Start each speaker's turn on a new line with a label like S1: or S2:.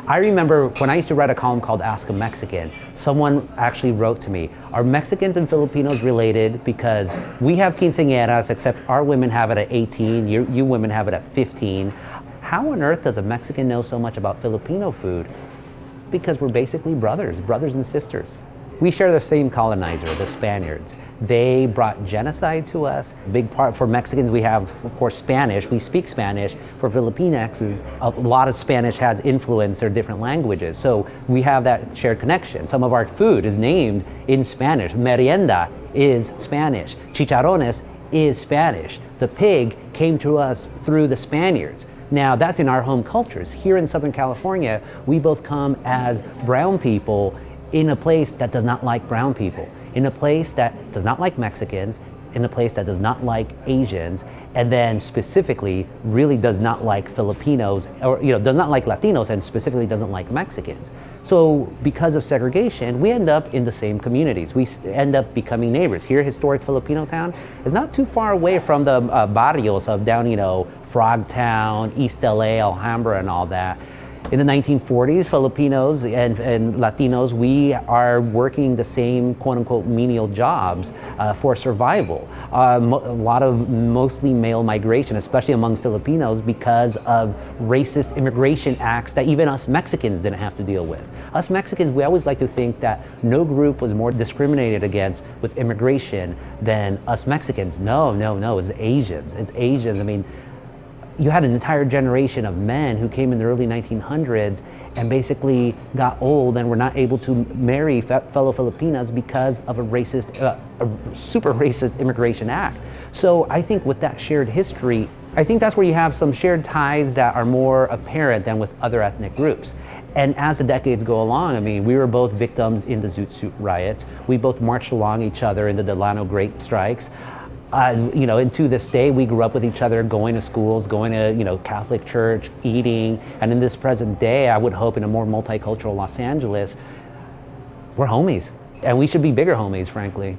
S1: I remember when I used to write a column called Ask a Mexican, someone actually wrote to me, are Mexicans and Filipinos related? Because we have quinceañeras, except our women have it at 18, you women have it at 15. How on earth does a Mexican know so much about Filipino food? Because we're basically brothers and sisters. We share the same colonizer, the Spaniards. They brought genocide to us. Big part for Mexicans, we have, of course, Spanish. We speak Spanish. For Filipinx, a lot of Spanish has influenced their different languages. So we have that shared connection. Some of our food is named in Spanish. Merienda is Spanish. Chicharrones is Spanish. The pig came to us through the Spaniards. Now, that's in our home cultures. Here in Southern California, we both come as brown people in a place that does not like brown people, in a place that does not like Mexicans, in a place that does not like Asians, and then specifically really does not like Filipinos, or does not like Latinos, and specifically doesn't like Mexicans. So because of segregation, we end up in the same communities. We end up becoming neighbors. Here, historic Filipino town is not too far away from the barrios of down, Frogtown, East LA, Alhambra, and all that. In the 1940s, Filipinos and Latinos, we are working the same quote-unquote menial jobs for survival. A lot of mostly male migration, especially among Filipinos, because of racist immigration acts that even us Mexicans didn't have to deal with. Us Mexicans, we always like to think that no group was more discriminated against with immigration than us Mexicans. No, it's Asians. It's Asians. I mean, you had an entire generation of men who came in the early 1900s and basically got old and were not able to marry fellow Filipinas because of a super racist immigration act. So I think with that shared history, I think that's where you have some shared ties that are more apparent than with other ethnic groups. And as the decades go along, I mean, we were both victims in the Zoot Suit riots. We both marched along each other in the Delano grape strikes. And to this day, we grew up with each other, going to schools, going to, Catholic church, eating. And in this present day, I would hope in a more multicultural Los Angeles, we're homies. And we should be bigger homies, frankly.